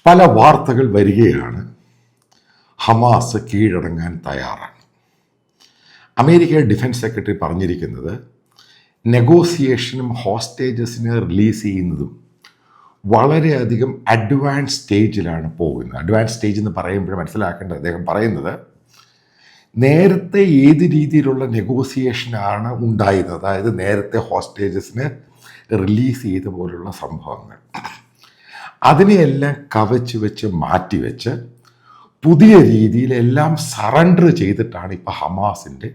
പല വാർത്തകൾ വരികയാണ്. ഹമാസ് കീഴടങ്ങാൻ തയ്യാറാണ്. അമേരിക്ക ഡിഫൻസ് സെക്രട്ടറി പറഞ്ഞിരിക്കുന്നത് നെഗോസിയേഷനും ഹോസ്റ്റേജസിനെ റിലീസ് ചെയ്യുന്നതും വളരെയധികം അഡ്വാൻസ് സ്റ്റേജിലാണ് പോകുന്നത്. അഡ്വാൻസ് സ്റ്റേജ് എന്ന് പറയുമ്പോൾ മനസ്സിലാക്കേണ്ടത്, അദ്ദേഹം പറയുന്നത് നേരത്തെ ഏത് രീതിയിലുള്ള നെഗോസിയേഷനാണ് ഉണ്ടായിരുന്നത്, അതായത് നേരത്തെ ഹോസ്റ്റേജസിനെ റിലീസ് ചെയ്ത പോലുള്ള സംഭവങ്ങൾ, അതിനെയെല്ലാം കവച്ച് വെച്ച് മാറ്റിവെച്ച് പുതിയ രീതിയിൽ എല്ലാം സറണ്ടർ ചെയ്തിട്ടാണ് ഇപ്പോൾ ഹമാസിൻ്റെ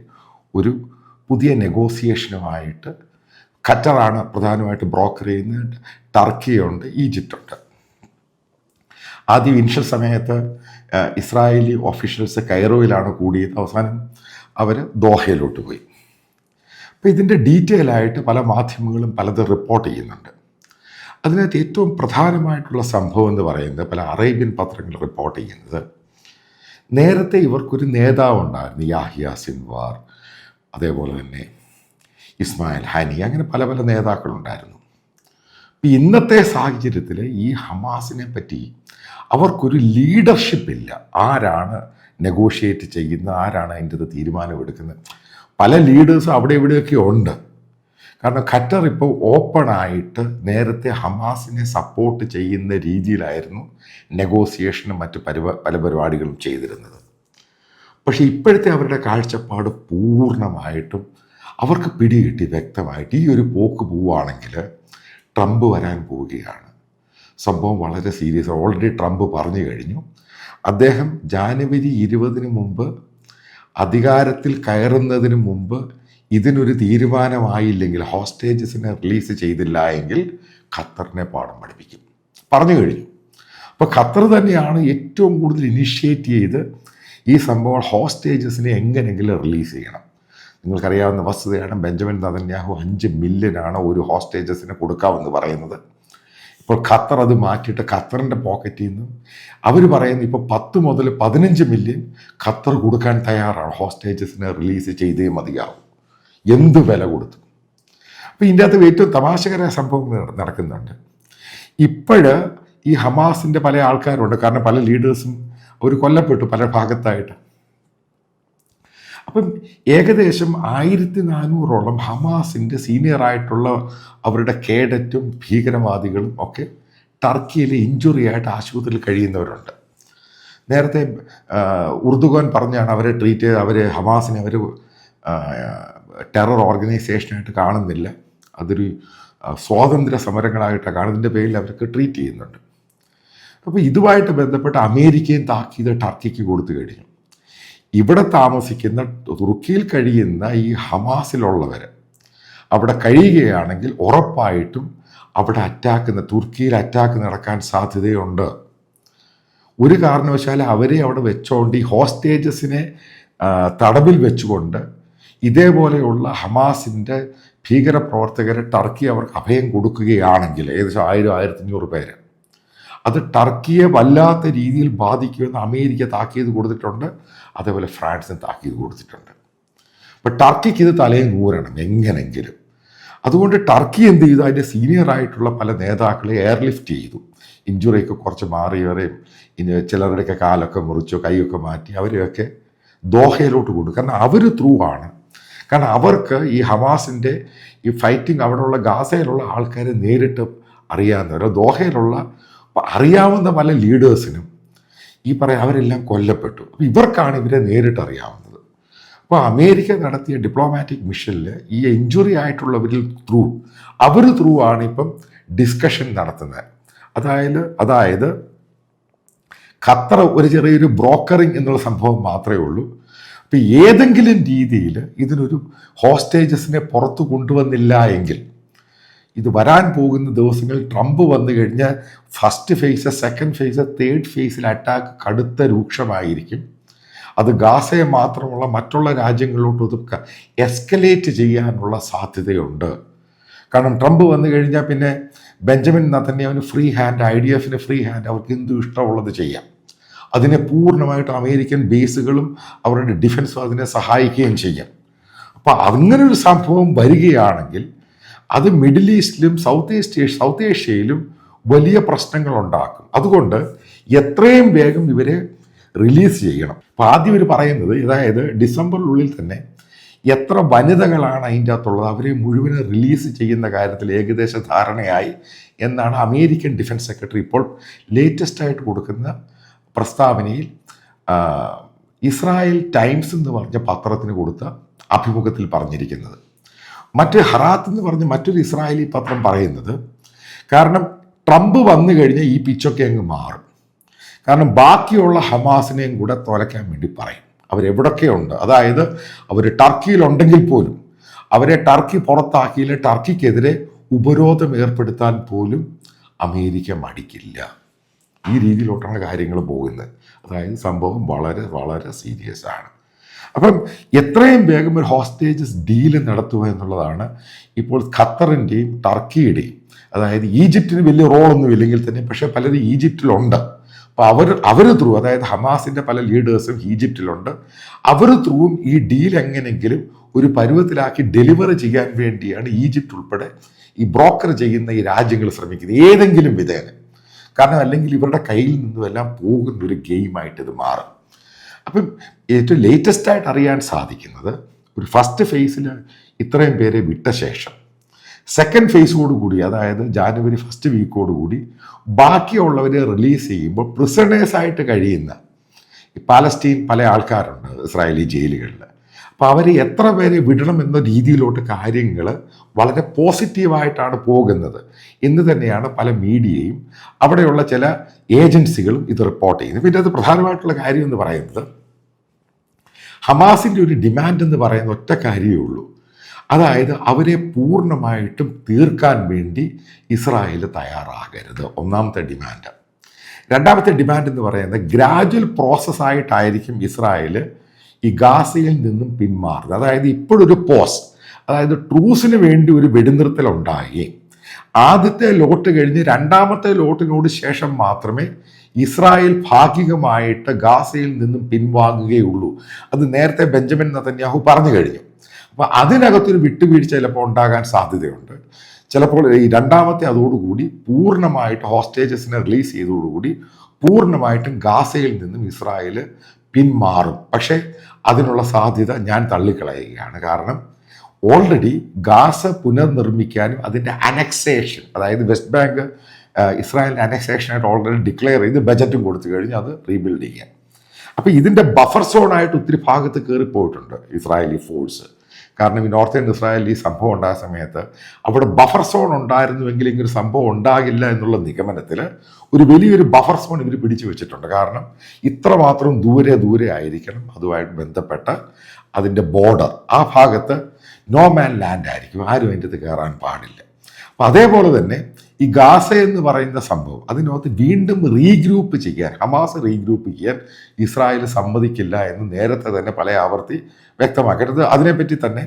ഒരു പുതിയ നെഗോസിയേഷനുമായിട്ട് ഖത്തറാണ് പ്രധാനമായിട്ട് ബ്രോക്കർ ചെയ്യുന്നത്, ടർക്കിയുണ്ട്, ഈജിപ്തുണ്ട്. ആദ്യം ഇനിഷ്യൽ സമയത്ത് ഇസ്രായേലി ഒഫീഷ്യൽസ് കൈറോയിലാണ് കൂടിയത്, അവസാനം അവർ ദോഹയിലോട്ട് പോയി. അപ്പോൾ ഇതിൻ്റെ ഡീറ്റെയിൽ ആയിട്ട് പല മാധ്യമങ്ങളും പലതും റിപ്പോർട്ട് ചെയ്യുന്നുണ്ട്. അതിനകത്ത് ഏറ്റവും പ്രധാനമായിട്ടുള്ള സംഭവം എന്ന് പറയുന്നത്, പല അറേബ്യൻ പത്രങ്ങൾ റിപ്പോർട്ട് ചെയ്യുന്നത്, നേരത്തെ ഇവർക്കൊരു നേതാവുണ്ടായിരുന്നു, യാഹിയ സിൻവാർ, അതേപോലെ തന്നെ ഇസ്മായിൽ ഹാനി, അങ്ങനെ പല പല നേതാക്കളുണ്ടായിരുന്നു. ഇപ്പം ഇന്നത്തെ സാഹചര്യത്തിൽ ഈ ഹമാസിനെ പറ്റി അവർക്കൊരു ലീഡർഷിപ്പ് ഇല്ല. ആരാണ് നെഗോഷിയേറ്റ് ചെയ്യുന്നത്, ആരാണ് അതിൻ്റെ തീരുമാനമെടുക്കുന്നത്? പല ലീഡേഴ്സും അവിടെ ഇവിടെയൊക്കെ ഉണ്ട്. കാരണം ഖത്തർ ഇപ്പോൾ ഓപ്പണായിട്ട് നേരത്തെ ഹമാസിനെ സപ്പോർട്ട് ചെയ്യുന്ന രീതിയിലായിരുന്നു നെഗോസിയേഷനും മറ്റ് പല പരിപാടികളും ചെയ്തിരുന്നത്. പക്ഷേ ഇപ്പോഴത്തെ അവരുടെ കാഴ്ചപ്പാട് പൂർണ്ണമായിട്ടും അവർക്ക് പിടികിട്ടി വ്യക്തമായിട്ട്, ഈ ഒരു പോക്ക് പോവുകയാണെങ്കിൽ ട്രംപ് വരാൻ പോവുകയാണ്. സംഭവം വളരെ സീരിയസ്. ഓൾറെഡി ട്രംപ് പറഞ്ഞു കഴിഞ്ഞു, അദ്ദേഹം ജാനുവരി 20 മുമ്പ് അധികാരത്തിൽ കയറുന്നതിന് മുമ്പ് ഇതിനൊരു തീരുമാനമായില്ലെങ്കിൽ, ഹോസ്റ്റേജസിനെ റിലീസ് ചെയ്തില്ല എങ്കിൽ ഖത്തറിനെ പാഠം പഠിപ്പിക്കും പറഞ്ഞു കഴിഞ്ഞു. അപ്പോൾ ഖത്തർ തന്നെയാണ് ഏറ്റവും കൂടുതൽ ഇനിഷ്യേറ്റ് ചെയ്ത് ഈ സംഭവം ഹോസ്റ്റേജസിനെ എങ്ങനെയെങ്കിലും റിലീസ് ചെയ്യണം. നിങ്ങൾക്കറിയാവുന്ന വസ്തുതയാണ്, ബെഞ്ചമിൻ നെതന്യാഹു 5 മില്യനാണ് ഒരു ഹോസ്റ്റേജസിന് കൊടുക്കാമെന്ന് പറയുന്നത്. ഇപ്പോൾ ഖത്തർ അത് മാറ്റിയിട്ട് ഖത്തറിൻ്റെ പോക്കറ്റിൽ നിന്നും അവർ പറയുന്നത് ഇപ്പോൾ 10 മുതൽ 15 മില്യൺ ഖത്തർ കൊടുക്കാൻ തയ്യാറാണ്. ഹോസ്റ്റേജസിനെ റിലീസ് ചെയ്തേ മതിയാവും, എന്ത് വില കൊടുത്തു. അപ്പോൾ ഇതിൻ്റെ അകത്ത് ഏറ്റവും തമാശകരമായ സംഭവം നടക്കുന്നുണ്ട്. ഈ ഹമാസിൻ്റെ പല ആൾക്കാരുണ്ട്, കാരണം പല ലീഡേഴ്സും അവർ കൊല്ലപ്പെട്ടു പല ഭാഗത്തായിട്ട്. അപ്പം ഏകദേശം 1400ഓളം ഹമാസിൻ്റെ സീനിയറായിട്ടുള്ള അവരുടെ കേഡറ്റും ഭീകരവാദികളും ഒക്കെ ടർക്കിയിലെ ഇഞ്ചുറി ആയിട്ട് ആശുപത്രിയിൽ കഴിയുന്നവരുണ്ട്. നേരത്തെ ഉർദുഗാൻ പറഞ്ഞാണ് അവരെ ട്രീറ്റ് ചെയ്ത്, അവർ ഹമാസിനെ അവർ ടെറർ ഓർഗനൈസേഷനായിട്ട് കാണുന്നില്ല, അതൊരു സ്വാതന്ത്ര്യ സമരങ്ങളായിട്ടാണ് കാണുന്നതിൻ്റെ പേരിൽ അവർക്ക് ട്രീറ്റ് ചെയ്യുന്നുണ്ട്. അപ്പോൾ ഇതുമായിട്ട് ബന്ധപ്പെട്ട് അമേരിക്കയും താക്കീത് ടർക്കിക്ക് കൊടുത്തു കഴിഞ്ഞു. ഇവിടെ താമസിക്കുന്ന, തുർക്കിയിൽ കഴിയുന്ന ഈ ഹമാസിലുള്ളവർ അവിടെ കഴിയുകയാണെങ്കിൽ ഉറപ്പായിട്ടും അവിടെ തുർക്കിയിൽ അറ്റാക്ക് നടക്കാൻ സാധ്യതയുണ്ട്. ഒരു കാരണവശാലും അവരെ അവിടെ വെച്ചോണ്ട് ഈ ഹോസ്റ്റേജസിനെ തടവിൽ വെച്ചുകൊണ്ട് ഇതേപോലെയുള്ള ഹമാസിൻ്റെ ഭീകരപ്രവർത്തകരെ ടർക്കി അവർക്ക് അഭയം കൊടുക്കുകയാണെങ്കിൽ, ഏകദേശം 1000-1500 പേര്, അത് ടർക്കിയെ വല്ലാത്ത രീതിയിൽ ബാധിക്കുമെന്ന് അമേരിക്ക താക്കീത് കൊടുത്തിട്ടുണ്ട്, അതേപോലെ ഫ്രാൻസിന് താക്കീത് കൊടുത്തിട്ടുണ്ട്. അപ്പോൾ ടർക്കിക്ക് ഇത് തലയിൽ നൂരണം എങ്ങനെങ്കിലും. അതുകൊണ്ട് ടർക്കി എന്ത് ചെയ്തു, അതിൻ്റെ സീനിയറായിട്ടുള്ള പല നേതാക്കളെ എയർലിഫ്റ്റ് ചെയ്തു. ഇഞ്ചുറിയൊക്കെ കുറച്ച് മാറിയവരെയും ചിലരുടെയൊക്കെ കാലൊക്കെ മുറിച്ചു, കൈയൊക്കെ മാറ്റി, അവരെയൊക്കെ ദോഹയിലോട്ട് കൊണ്ടു. കാരണം അവർ ത്രൂ ആണ്. കാരണം അവർക്ക് ഈ ഹമാസിൻ്റെ ഈ ഫൈറ്റിംഗ് അവിടെയുള്ള ഗാസയിലുള്ള ആൾക്കാരെ നേരിട്ട് അറിയാവുന്നവർ, ദോഹയിലുള്ള അറിയാവുന്ന പല ലീഡേഴ്സിനും അവരെല്ലാം കൊല്ലപ്പെട്ടു. അപ്പോൾ ഇവർക്കാണ് ഇവരെ നേരിട്ട് അറിയാവുന്നത്. അപ്പോൾ അമേരിക്ക നടത്തിയ ഡിപ്ലോമാറ്റിക് മിഷനിൽ ഈ ഇഞ്ചുറി ആയിട്ടുള്ളവരിൽ അവർ ത്രൂ ആണ് ഇപ്പം ഡിസ്കഷൻ നടത്തുന്നത്. അതായത് ഖത്തർ ഒരു ചെറിയൊരു ബ്രോക്കറിങ് എന്നുള്ള സംഭവം മാത്രമേ ഉള്ളൂ. അപ്പോൾ ഏതെങ്കിലും രീതിയിൽ ഇതിനൊരു ഹോസ്റ്റേജസിനെ പുറത്തു കൊണ്ടുവന്നില്ല എങ്കിൽ, ഇത് വരാൻ പോകുന്ന ദിവസങ്ങളിൽ ട്രംപ് വന്നു കഴിഞ്ഞാൽ first phase, second phase, third ഫേസിൽ അറ്റാക്ക് കടുത്ത രൂക്ഷമായിരിക്കും. അത് ഗാസയെ മാത്രമുള്ള മറ്റുള്ള രാജ്യങ്ങളിലോട്ട് എസ്കലേറ്റ് ചെയ്യാനുള്ള സാധ്യതയുണ്ട്. കാരണം ട്രംപ് വന്നു കഴിഞ്ഞാൽ പിന്നെ ബെഞ്ചമിൻ നെതന്യാഹുവിന് free hand, IDF free hand, അവർക്ക് എന്തും ഇഷ്ടമുള്ളത് ചെയ്യാം. അതിനെ പൂർണ്ണമായിട്ട് അമേരിക്കൻ ബേസുകളും അവരുടെ ഡിഫൻസും അതിനെ സഹായിക്കുകയും ചെയ്യാം. അപ്പോൾ അങ്ങനൊരു സംഭവം വരികയാണെങ്കിൽ അത് മിഡിൽ ഈസ്റ്റിലും സൗത്ത് ഏഷ്യയിലും വലിയ പ്രശ്നങ്ങൾ ഉണ്ടാക്കും. അതുകൊണ്ട് എത്രയും വേഗം ഇവരെ റിലീസ് ചെയ്യണം. അപ്പോൾ ആദ്യം ഇവർ പറയുന്നത്, അതായത് ഡിസംബറിനുള്ളിൽ തന്നെ എത്ര വനിതകളാണ് അതിൻ്റെ അകത്തുള്ളത് അവരെ മുഴുവനും റിലീസ് ചെയ്യുന്ന കാര്യത്തിൽ ഏകദേശ ധാരണയായി എന്നാണ് അമേരിക്കൻ ഡിഫൻസ് സെക്രട്ടറി ഇപ്പോൾ ലേറ്റസ്റ്റായിട്ട് കൊടുക്കുന്ന പ്രസ്താവനയിൽ ഇസ്രായേൽ ടൈംസ് എന്ന് പറഞ്ഞ പത്രത്തിന് കൊടുത്ത അഭിമുഖത്തിൽ പറഞ്ഞിരിക്കുന്നത്. ഹറാത്ത് എന്ന് പറഞ്ഞ മറ്റൊരു ഇസ്രായേലി പത്രം പറയുന്നത്, കാരണം ട്രംപ് വന്നു കഴിഞ്ഞാൽ ഈ പിച്ചൊക്കെ അങ്ങ് മാറും, കാരണം ബാക്കിയുള്ള ഹമാസിനെയും കൂടെ തുലയ്ക്കാൻ വേണ്ടി പറയും. അവരെവിടൊക്കെയുണ്ട്, അതായത് അവർ ടർക്കിയിലുണ്ടെങ്കിൽ പോലും അവരെ ടർക്കി പുറത്താക്കിയില്ല, ടർക്കിക്കെതിരെ ഉപരോധം ഏർപ്പെടുത്താൻ പോലും അമേരിക്ക മടിക്കില്ല. ഈ രീതിയിലോട്ടാണ് കാര്യങ്ങൾ പോകുന്നത്. അതായത് സംഭവം വളരെ വളരെ സീരിയസ് ആണ്. അപ്പം എത്രയും വേഗം ഒരു ഹോസ്റ്റേജസ് ഡീല് നടത്തുക എന്നുള്ളതാണ് ഇപ്പോൾ ഖത്തറിൻ്റെയും ടർക്കിയുടെയും, അതായത് ഈജിപ്തിന് വലിയ റോളൊന്നും ഇല്ലെങ്കിൽ തന്നെ, പക്ഷേ പലരും ഈജിപ്തിലുണ്ട്. അപ്പോൾ അവർ ത്രൂ, അതായത് ഹമാസിൻ്റെ പല ലീഡേഴ്സും ഈജിപ്തിലുണ്ട്. അവർ ത്രൂവും ഈ ഡീൽ എങ്ങനെയെങ്കിലും ഒരു പരുവത്തിലാക്കി ഡെലിവർ ചെയ്യാൻ വേണ്ടിയാണ് ഈജിപ്ത് ഉൾപ്പെടെ ഈ ബ്രോക്കർ ചെയ്യുന്ന ഈ രാജ്യങ്ങൾ ശ്രമിക്കുന്നത്, ഏതെങ്കിലും വിധേന. കാരണം അല്ലെങ്കിൽ ഇവരുടെ കയ്യിൽ നിന്നും എല്ലാം പോകുന്ന ഒരു ഗെയിമായിട്ട് ഇത് മാറും. അപ്പം ഏറ്റവും ലേറ്റസ്റ്റായിട്ട് അറിയാൻ സാധിക്കുന്നത്, ഒരു ഫസ്റ്റ് ഫേസിൽ ഇത്രയും പേരെ വിട്ട ശേഷം സെക്കൻഡ് ഫേസോടുകൂടി, അതായത് ജാനുവരി ഫസ്റ്റ് വീക്കോടുകൂടി ബാക്കിയുള്ളവരെ റിലീസ് ചെയ്യുമ്പോൾ പ്രിസണേഴ്സായിട്ട് കഴിയുന്ന പാലസ്റ്റീൻ പല ആൾക്കാരുണ്ട് ഇസ്രായേലി ജയിലുകളിൽ. അപ്പോൾ അവർ എത്ര പേരെ വിടണം എന്ന രീതിയിലോട്ട് കാര്യങ്ങൾ വളരെ പോസിറ്റീവായിട്ടാണ് പോകുന്നത് എന്ന് തന്നെയാണ് പല മീഡിയയും അവിടെയുള്ള ചില ഏജൻസികളും ഇത് റിപ്പോർട്ട് ചെയ്യുന്നത്. പിന്നെ അത് പ്രധാനമായിട്ടുള്ള കാര്യം എന്ന് പറയുന്നത്, ഹമാസിൻ്റെ ഒരു ഡിമാൻഡ് എന്ന് പറയുന്ന ഒറ്റ കാര്യമേ ഉള്ളൂ, അതായത് അവരെ പൂർണ്ണമായിട്ടും തീർക്കാൻ വേണ്ടി ഇസ്രായേൽ തയ്യാറാകരുത്, ഒന്നാമത്തെ ഡിമാൻഡ്. രണ്ടാമത്തെ ഡിമാൻഡ് എന്ന് പറയുന്നത്, ഗ്രാജുവൽ പ്രോസസ്സായിട്ടായിരിക്കും ഇസ്രായേൽ ഈ ഗാസയിൽ നിന്നും പിന്മാറുന്നത്. അതായത് ഇപ്പോഴൊരു പോസ്, അതായത് ട്രൂസിന് വേണ്ടി ഒരു വെടിനിർത്തൽ ഉണ്ടായി, ആദ്യത്തെ ലോട്ട് കഴിഞ്ഞ് രണ്ടാമത്തെ ലോട്ടിനോട് ശേഷം മാത്രമേ ഇസ്രായേൽ ഭാഗികമായിട്ട് ഗാസയിൽ നിന്നും പിൻവാങ്ങുകയുള്ളൂ. അത് നേരത്തെ ബെഞ്ചമിൻ നെതന്യാഹു പറഞ്ഞു കഴിഞ്ഞു. അപ്പോൾ അതിനകത്തൊരു വിട്ടുവീഴ്ച ചിലപ്പോൾ ഉണ്ടാകാൻ സാധ്യതയുണ്ട്. ചിലപ്പോൾ ഈ രണ്ടാമത്തെ അതോടുകൂടി പൂർണ്ണമായിട്ട് ഹോസ്റ്റേജസിനെ റിലീസ് ചെയ്തതോടുകൂടി പൂർണ്ണമായിട്ടും ഗാസയിൽ നിന്നും ഇസ്രായേൽ പിന്മാറും. പക്ഷേ അതിനുള്ള സാധ്യത ഞാൻ തള്ളിക്കളയുകയാണ്. കാരണം ഓൾറെഡി ഗാസ പുനർനിർമ്മിക്കാനും അതിൻ്റെ അനക്സേഷൻ, അതായത് വെസ്റ്റ് ബാങ്ക് ഇസ്രായേലിൻ്റെ അനക്സേഷനായിട്ട് ഓൾറെഡി ഡിക്ലെയർ ചെയ്ത് ബജറ്റും കൊടുത്തു കഴിഞ്ഞ് അത് റീബിൽഡ് ചെയ്യാൻ. അപ്പോൾ ഇതിൻ്റെ ബഫർ സോണായിട്ട് ഒത്തിരി ഭാഗത്ത് കയറിപ്പോയിട്ടുണ്ട് ഇസ്രായേലി ഫോഴ്സ്. കാരണം ഈ നോർത്തേൺ ഇസ്രായേലിൽ ഈ സംഭവം ഉണ്ടായ സമയത്ത് അവിടെ ബഫർ സോൺ ഉണ്ടായിരുന്നുവെങ്കിൽ ഇങ്ങനൊരു സംഭവം ഉണ്ടാകില്ല എന്നുള്ള നിഗമനത്തിൽ ഒരു വലിയൊരു ബഫർ സോൺ ഇവർ പിടിച്ചു വെച്ചിട്ടുണ്ട്. കാരണം ഇത്രമാത്രം ദൂരെ ആയിരിക്കണം അതുമായിട്ട് ബന്ധപ്പെട്ട അതിൻ്റെ ബോർഡർ. ആ ഭാഗത്ത് നോ മാൻ ലാൻഡ് ആയിരിക്കും, ആരും അതിൻ്റെ അടുത്ത് കയറാൻ പാടില്ല. അപ്പം അതേപോലെ തന്നെ ഈ ഗാസ എന്ന് പറയുന്ന സംഭവം അതിനകത്ത് വീണ്ടും റീഗ്രൂപ്പ് ചെയ്യാൻ, ഹമാസ് റീഗ്രൂപ്പ് ചെയ്യാൻ ഇസ്രായേൽ സമ്മതിക്കില്ല എന്ന് നേരത്തെ തന്നെ പല ആവർത്തി വ്യക്തമാക്കരുത്. അതിനെപ്പറ്റി തന്നെ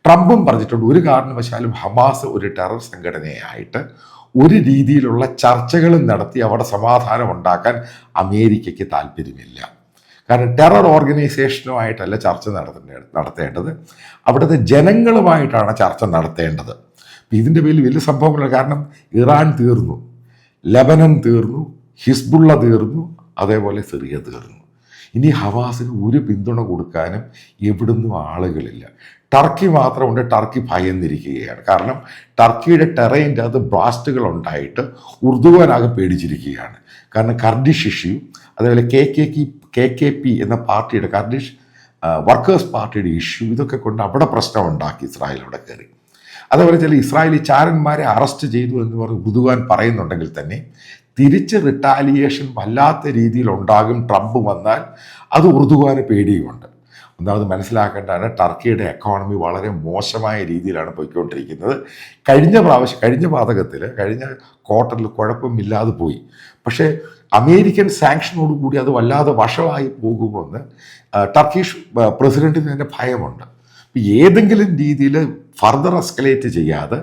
ട്രംപും പറഞ്ഞിട്ടുണ്ട്, ഒരു കാരണവശാലും ഹമാസ് ഒരു ടെറർ സംഘടനയായിട്ട് ഒരു രീതിയിലുള്ള ചർച്ചകളും നടത്തി അവിടെ സമാധാനം ഉണ്ടാക്കാൻ അമേരിക്കയ്ക്ക് താല്പര്യമില്ല. കാരണം ടെറർ ഓർഗനൈസേഷനുമായിട്ടല്ല ചർച്ച നടത്തേണ്ടത്, അവിടുത്തെ ജനങ്ങളുമായിട്ടാണ് ചർച്ച നടത്തേണ്ടത്. ഇതിൻ്റെ പേരിൽ വലിയ സംഭവങ്ങൾ, കാരണം ഇറാൻ തീർന്നു, ലെബനൻ തീർന്നു, ഹിസ്ബുള്ള തീർന്നു, അതേപോലെ സിറിയ തീർന്നു. ഇനി ഹമാസിന് ഒരു പിന്തുണ കൊടുക്കാനും എവിടുന്നും ആളുകളില്ല. Turkey മാത്രമുണ്ട്, Turkey ഭയന്നിരിക്കുകയാണ്. കാരണം ടർക്കിയുടെ ടെറൈൻ്റെ അത് ബ്ലാസ്റ്റുകൾ ഉണ്ടായിട്ട് ഉർദുവാനാകെ പേടിച്ചിരിക്കുകയാണ്. കാരണം കർഡിഷ് ഇഷ്യൂ, അതേപോലെ KKP എന്ന പാർട്ടിയുടെ, കർഡിഷ് വർക്കേഴ്സ് പാർട്ടിയുടെ ഇഷ്യൂ, ഇതൊക്കെ കൊണ്ട് അവിടെ പ്രശ്നം ഉണ്ടാക്കി ഇസ്രായേൽ അവിടെ കയറി. അതേപോലെ ചില ഇസ്രായേലി ചാരന്മാരെ അറസ്റ്റ് ചെയ്തു എന്ന് പറഞ്ഞ് ഉർദുവാൻ പറയുന്നുണ്ടെങ്കിൽ തന്നെ തിരിച്ച് റിട്ടാലിയേഷൻ വല്ലാത്ത രീതിയിൽ ഉണ്ടാകും. ട്രംപ് വന്നാൽ അത് ഉർദുവാന് പേടിയുമുണ്ട്. ഒന്നാമത് മനസ്സിലാക്കേണ്ടതാണ്, ടർക്കിയുടെ എക്കോണമി വളരെ മോശമായ രീതിയിലാണ് പോയിക്കൊണ്ടിരിക്കുന്നത്. കഴിഞ്ഞ പാതകത്തിൽ കഴിഞ്ഞ ക്വാർട്ടറിൽ കുഴപ്പമില്ലാതെ പോയി. പക്ഷേ അമേരിക്കൻ സാങ്ഷനോടുകൂടി അത് വല്ലാതെ വഷളായി പോകുമെന്ന് ടർക്കിഷ് പ്രസിഡന്റിന് തന്നെ ഭയമുണ്ട്. ഏതെങ്കിലും രീതിയിൽ ഫർദർ എസ്കലേറ്റ് ചെയ്യാതെ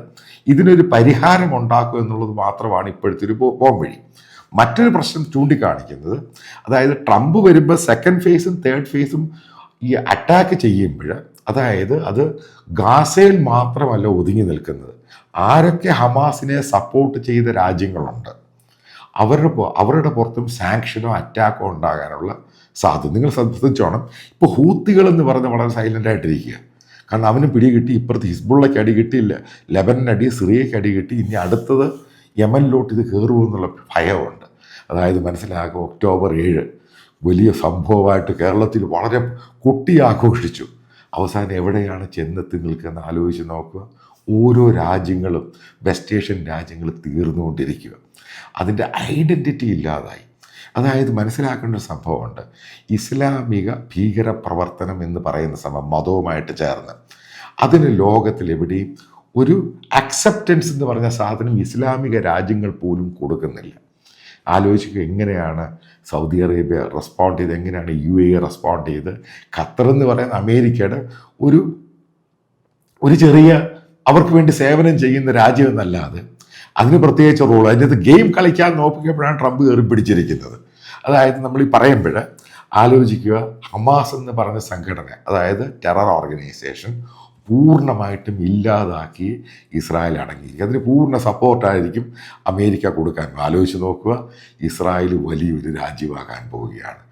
ഇതിനൊരു പരിഹാരം ഉണ്ടാക്കുക എന്നുള്ളത് മാത്രമാണ് ഇപ്പോഴത്തെ ഒരു പോംവഴി. മറ്റൊരു പ്രശ്നം ചൂണ്ടിക്കാണിക്കുന്നത്, അതായത് ട്രംപ് വരുമ്പോൾ സെക്കൻഡ് ഫേസും തേർഡ് ഫേസും ഈ അറ്റാക്ക് ചെയ്യുമ്പോൾ, അതായത് അത് ഗാസയിൽ മാത്രമല്ല ഒതുങ്ങി നിൽക്കുന്നത്, ആരൊക്കെ ഹമാസിനെ സപ്പോർട്ട് ചെയ്ത രാജ്യങ്ങളുണ്ട് അവരുടെ പുറത്തും സാങ്ഷനോ അറ്റാക്കോ ഉണ്ടാകാനുള്ള സാധ്യത. നിങ്ങൾ ശ്രദ്ധിച്ചോണം, ഇപ്പോൾ ഹൂത്തികളെന്ന് പറഞ്ഞ് വളരെ സൈലൻ്റായിട്ടിരിക്കുക. കാരണം അവന് പിടി കിട്ടി, ഇപ്പുറത്ത് ഹിസ്ബുള്ളയ്ക്ക് അടി കിട്ടിയില്ല, ലെബനൻ അടി, സിറിയയ്ക്ക് അടി കിട്ടി, ഇനി അടുത്തത് യമനിലോട്ട് ഇത് കയറുമെന്നുള്ള ഭയമുണ്ട്. അതായത് മനസ്സിലാക്കുക, ഒക്ടോബർ 7 വലിയ സംഭവമായിട്ട് കേരളത്തിൽ വളരെ കൊട്ടി ആഘോഷിച്ചു. അവസാനം എവിടെയാണ് ചെന്നെത്തി നിൽക്കുന്നത് ആലോചിച്ച് നോക്കുക. ഓരോ രാജ്യങ്ങളും, വെസ്റ്റ് ഏഷ്യൻ രാജ്യങ്ങൾ തീർന്നുകൊണ്ടിരിക്കുക. അതിൻ്റെ ഐഡൻറ്റിറ്റി ഇല്ലാതായി. അതായത് മനസ്സിലാക്കേണ്ട ഒരു സംഭവമുണ്ട്. ഇസ്ലാമിക ഭീകരപ്രവർത്തനം എന്ന് പറയുന്ന സംഭവം മതവുമായിട്ട് ചേർന്ന് അതിന് ലോകത്തിലെവിടെയും ഒരു അക്സെപ്റ്റൻസ് എന്ന് പറഞ്ഞ സാധനം ഇസ്ലാമിക രാജ്യങ്ങൾ പോലും കൊടുക്കുന്നില്ല. ആലോചിക്കുക, എങ്ങനെയാണ് സൗദി അറേബ്യ റെസ്പോണ്ട് ചെയ്ത്, എങ്ങനെയാണ് UAE റെസ്പോണ്ട് ചെയ്ത്, ഖത്തർ എന്ന് പറയുന്ന അമേരിക്കയുടെ ഒരു ചെറിയ അവർക്ക് വേണ്ടി സേവനം ചെയ്യുന്ന രാജ്യം എന്നല്ലാതെ അതിന് പ്രത്യേകിച്ച് റോൾ, അതിനകത്ത് ഗെയിം കളിക്കാൻ നോക്കിയപ്പോഴാണ് ട്രംപ് കയറി പിടിച്ചിരിക്കുന്നത്. അതായത് നമ്മൾ ഈ പറയുമ്പോൾ ആലോചിക്കുക, ഹമാസ് എന്ന് പറഞ്ഞ സംഘടന, അതായത് ടെറർ ഓർഗനൈസേഷൻ പൂർണ്ണമായിട്ടും ഇല്ലാതാക്കി ഇസ്രായേൽ അടങ്ങിയിരിക്കും. അതിന് പൂർണ്ണ സപ്പോർട്ടായിരിക്കും അമേരിക്ക കൊടുക്കാൻ. ആലോചിച്ച് നോക്കുക, ഇസ്രായേൽ വലിയൊരു രാജ്യമാകാൻ പോവുകയാണ്.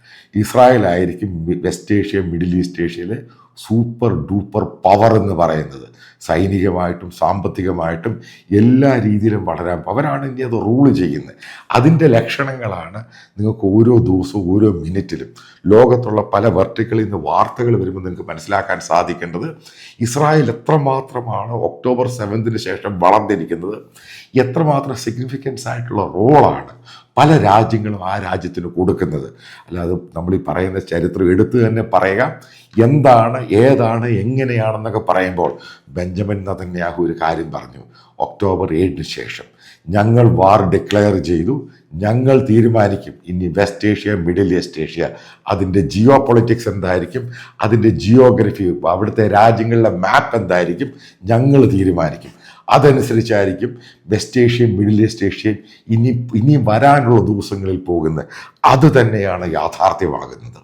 ഇസ്രായേലായിരിക്കും വെസ്റ്റ് ഏഷ്യ, മിഡിൽ ഈസ്റ്റ് ഏഷ്യയിലെ സൂപ്പർ ഡൂപ്പർ പവർ എന്ന് പറയുന്നത്. സൈനികമായിട്ടും സാമ്പത്തികമായിട്ടും എല്ലാ രീതിയിലും വളരാൻ അവരാണ് ഇനി അത് റൂള് ചെയ്യുന്നത്. അതിൻ്റെ ലക്ഷണങ്ങളാണ് നിങ്ങൾക്ക് ഓരോ ദിവസവും ഓരോ മിനിറ്റിലും ലോകത്തുള്ള പല വെർട്ടിക്കളിൽ നിന്ന് വാർത്തകൾ വരുമ്പോൾ നിങ്ങൾക്ക് മനസ്സിലാക്കാൻ സാധിക്കേണ്ടത് ഇസ്രായേൽ എത്രമാത്രമാണ് ഒക്ടോബർ 7 ശേഷം വളർന്നിരിക്കുന്നത്, എത്രമാത്രം സിഗ്നിഫിക്കൻസ് ആയിട്ടുള്ള റോളാണ് പല രാജ്യങ്ങളും ആ രാജ്യത്തിന് കൊടുക്കുന്നത്. അല്ലാതെ നമ്മൾ ഈ പറയുന്ന ചരിത്രം എടുത്തു തന്നെ പറയുക, എന്താണ് ഏതാണ് എങ്ങനെയാണെന്നൊക്കെ പറയുമ്പോൾ ബെഞ്ചമിൻ നെതന്യാഹു ഒരു കാര്യം പറഞ്ഞു, ഒക്ടോബർ 7 ശേഷം ഞങ്ങൾ വാർ ഡിക്ലെയർ ചെയ്തു, ഞങ്ങൾ തീരുമാനിക്കും ഇനി west Asia, middle east Asia, അതിൻ്റെ ജിയോ പൊളിറ്റിക്സ് എന്തായിരിക്കും, അതിൻ്റെ ജിയോഗ്രഫി, അവിടുത്തെ രാജ്യങ്ങളുടെ മാപ്പ് എന്തായിരിക്കും, ഞങ്ങൾ തീരുമാനിക്കും. അതനുസരിച്ചായിരിക്കും വെസ്റ്റ് ഏഷ്യയും മിഡിൽ ഈസ്റ്റ് ഏഷ്യയും ഇനി വരാനുള്ള ദിവസങ്ങളിൽ പോകുന്നത്. അത് തന്നെയാണ് യാഥാർത്ഥ്യമാകുന്നത്.